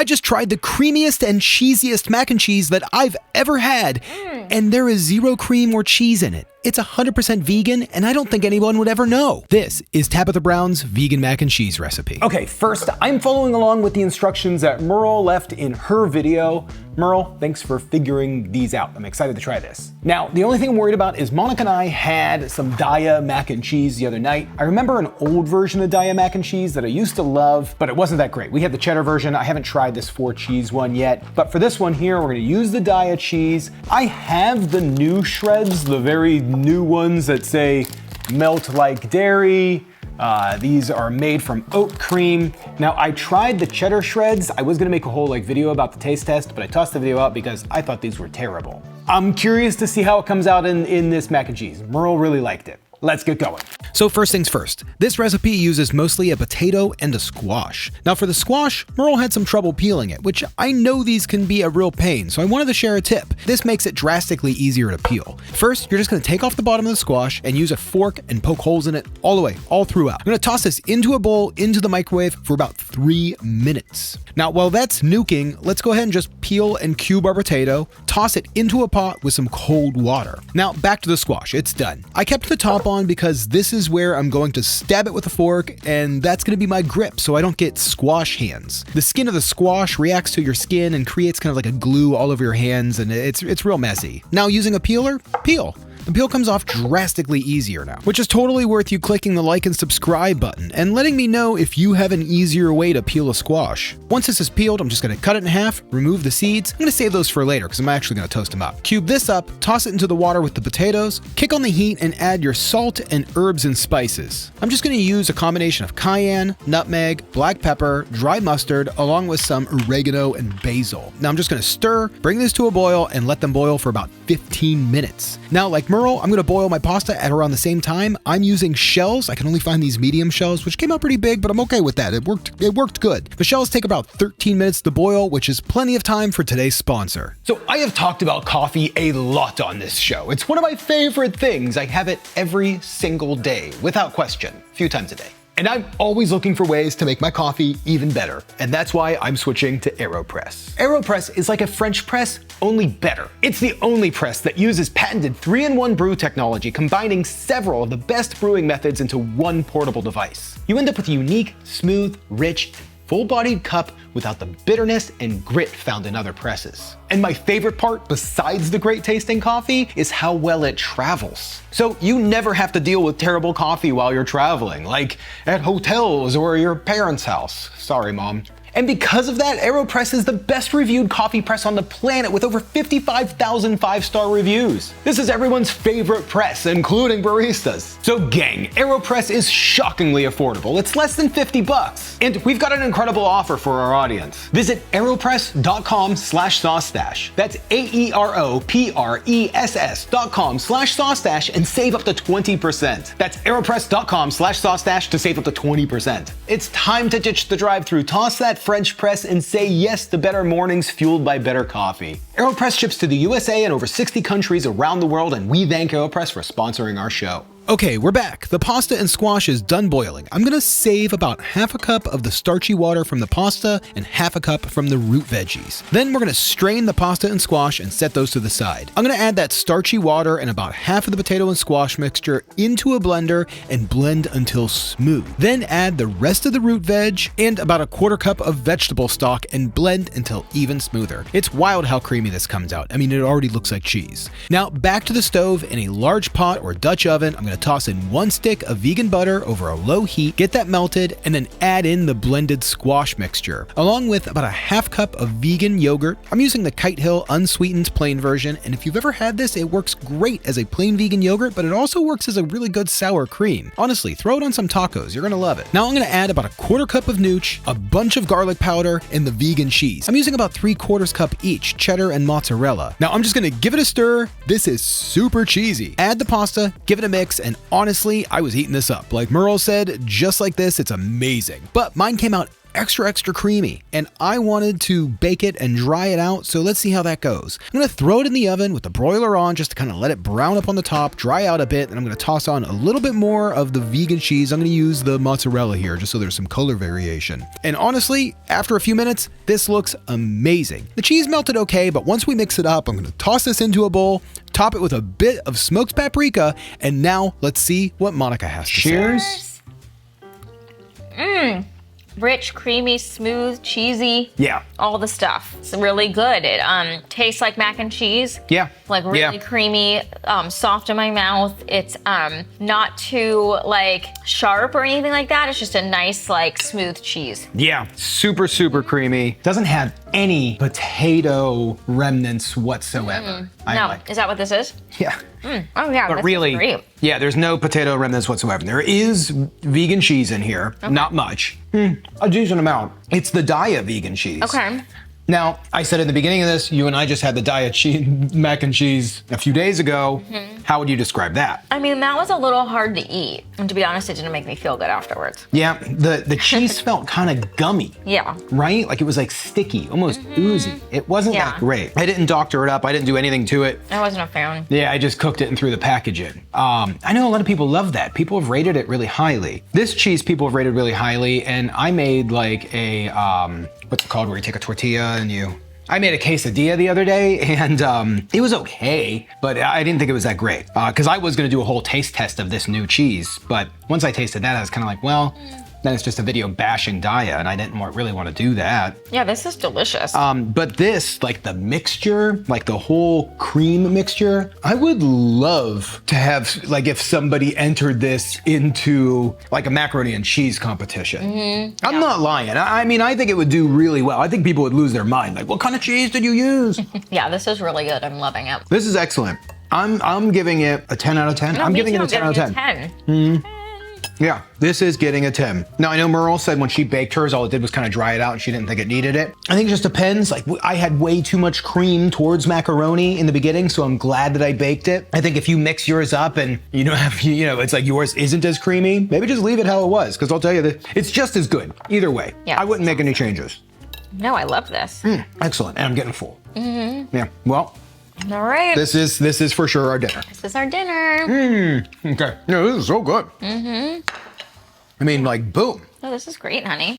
I just tried the creamiest and cheesiest mac and cheese that I've ever had, and there is zero cream or cheese in it. It's 100% vegan, and I don't think anyone would ever know. This is Tabitha Brown's vegan mac and cheese recipe. Okay, first, I'm following along with the instructions that Merle left in her video. Merle, thanks for figuring these out. I'm excited to try this. Now, the only thing I'm worried about is Monica and I had some Daiya mac and cheese the other night. I remember an old version of Daiya mac and cheese that I used to love, but it wasn't that great. We had the cheddar version. I haven't tried this 4-cheese one yet, but for this one here, we're gonna use the Daiya cheese. I have the new shreds, the very new ones that say melt like dairy. These are made from oat cream. Now, I tried the cheddar shreds. I was gonna make a whole video about the taste test, but I tossed the video out because I thought these were terrible. I'm curious to see how it comes out in this mac and cheese. Merle really liked it. Let's get going. So first things first, this recipe uses mostly a potato and a squash. Now for the squash, Merle had some trouble peeling it, which I know these can be a real pain, so I wanted to share a tip. This makes it drastically easier to peel. First, you're just gonna take off the bottom of the squash and use a fork and poke holes in it all the way, all throughout. I'm gonna toss this into a bowl, into the microwave for about 3 minutes. Now while that's nuking, let's go ahead and just peel and cube our potato, toss it into a pot with some cold water. Now back to the squash, it's done. I kept the top on because this is where I'm going to stab it with a fork, and that's going to be my grip so I don't get squash hands. The skin of the squash reacts to your skin and creates kind of like a glue all over your hands, and it's real messy. Now using a peeler, peel. The peel comes off drastically easier now, which is totally worth you clicking the like and subscribe button and letting me know if you have an easier way to peel a squash. Once this is peeled, I'm just gonna cut it in half, remove the seeds. I'm gonna save those for later because I'm actually gonna toast them up. Cube this up, toss it into the water with the potatoes, kick on the heat and add your salt and herbs and spices. I'm just gonna use a combination of cayenne, nutmeg, black pepper, dry mustard, along with some oregano and basil. Now I'm just gonna stir, bring this to a boil, and let them boil for about 15 minutes. Now, like Merle, I'm gonna boil my pasta at around the same time. I'm using shells. I can only find these medium shells, which came out pretty big, but I'm okay with that. It worked good. The shells take about 13 minutes to boil, which is plenty of time for today's sponsor. So I have talked about coffee a lot on this show. It's one of my favorite things. I have it every single day, without question, a few times a day. And I'm always looking for ways to make my coffee even better. And that's why I'm switching to AeroPress. AeroPress is like a French press, only better. It's the only press that uses patented 3-in-1 brew technology, combining several of the best brewing methods into one portable device. You end up with a unique, smooth, rich, full-bodied cup without the bitterness and grit found in other presses. And my favorite part, besides the great tasting coffee, is how well it travels. So you never have to deal with terrible coffee while you're traveling, like at hotels or your parents' house. Sorry, Mom. And because of that, AeroPress is the best reviewed coffee press on the planet with over 55,000 5-star reviews. This is everyone's favorite press, including baristas. So gang, AeroPress is shockingly affordable. It's less than 50 bucks. And we've got an incredible offer for our audience. Visit aeropress.com/Saucestache. That's AeroPress.com/Saucestache and save up to 20%. That's aeropress.com/Saucestache to save up to 20%. It's time to ditch the drive-through, toss that French press, and say yes to better mornings fueled by better coffee. AeroPress ships to the USA and over 60 countries around the world, and we thank AeroPress for sponsoring our show. Okay, we're back. The pasta and squash is done boiling. I'm gonna save about half a cup of the starchy water from the pasta and half a cup from the root veggies. Then we're gonna strain the pasta and squash and set those to the side. I'm gonna add that starchy water and about half of the potato and squash mixture into a blender and blend until smooth. Then add the rest of the root veg and about a quarter cup of vegetable stock and blend until even smoother. It's wild how creamy this comes out. I mean, it already looks like cheese. Now back to the stove in a large pot or Dutch oven. I'm gonna toss in 1 stick of vegan butter over a low heat, get that melted, and then add in the blended squash mixture, along with about a half cup of vegan yogurt. I'm using the Kite Hill unsweetened plain version, and if you've ever had this, it works great as a plain vegan yogurt, but it also works as a really good sour cream. Honestly, throw it on some tacos, you're gonna love it. Now I'm gonna add about a quarter cup of nooch, a bunch of garlic powder, and the vegan cheese. I'm using about 3/4 cup each, cheddar and mozzarella. Now I'm just gonna give it a stir. This is super cheesy. Add the pasta, give it a mix, and honestly, I was eating this up. Like Merle said, just like this, it's amazing. But mine came out extra, extra creamy. And I wanted to bake it and dry it out, so let's see how that goes. I'm gonna throw it in the oven with the broiler on just to kind of let it brown up on the top, dry out a bit, and I'm gonna toss on a little bit more of the vegan cheese. I'm gonna use the mozzarella here just so there's some color variation. And honestly, after a few minutes, this looks amazing. The cheese melted okay, but once we mix it up, I'm gonna toss this into a bowl, top it with a bit of smoked paprika, and now let's see what Monica has to say. Cheers. Rich, creamy, smooth, cheesy. Yeah. All the stuff. It's really good. It tastes like mac and cheese. Yeah. Like really creamy, soft in my mouth. It's not too like sharp or anything like that. It's just a nice like smooth cheese. Yeah. Super, super creamy. Doesn't have any potato remnants whatsoever. No, is that what this is? Yeah. Oh yeah, But this really, is great. yeah, there's no potato remnants whatsoever. There is vegan cheese in here, not much, a decent amount. It's the Daya vegan cheese. Okay. Now, I said at the beginning of this, you and I just had the Daya mac and cheese a few days ago. How would you describe that? I mean, that was a little hard to eat. And to be honest, it didn't make me feel good afterwards. Yeah, the cheese felt kind of gummy. Yeah. Right? Like it was like sticky, almost oozy. It wasn't that great. I didn't doctor it up. I didn't do anything to it. I wasn't a fan. Yeah, I just cooked it and threw the package in. I know a lot of people love that. People have rated it really highly. This cheese people have rated really highly, and I made like a, what's it called, where you take a tortilla and I made a quesadilla the other day, and it was okay, but I didn't think it was that great. Because I was gonna do a whole taste test of this new cheese, but once I tasted that, I was kind of like, well, then it's just a video bashing Daya, and I didn't really want to do that. Yeah, this is delicious. But this, like the mixture, like the whole cream mixture, I would love to have, like if somebody entered this into like a macaroni and cheese competition. I'm not lying. I mean, I think it would do really well. I think people would lose their mind. Like, what kind of cheese did you use? Yeah, this is really good. I'm loving it. This is excellent. I'm giving it a 10 out of 10. No, I'm me giving too. it a 10 out of 10. 10. Yeah, this is getting a 10. Now, I know Merle said when she baked hers, all it did was kind of dry it out and she didn't think it needed it. I think it just depends. Like, I had way too much cream towards macaroni in the beginning, so I'm glad that I baked it. I think if you mix yours up and you don't have, it's like yours isn't as creamy, maybe just leave it how it was, because I'll tell you that it's just as good either way. Yeah, I wouldn't make any changes. No, I love this. Excellent, and I'm getting full. Yeah, well, All right. this is for sure our dinner. This is our dinner. Okay, no, this is so good. I mean, like, boom. Oh, this is great, honey.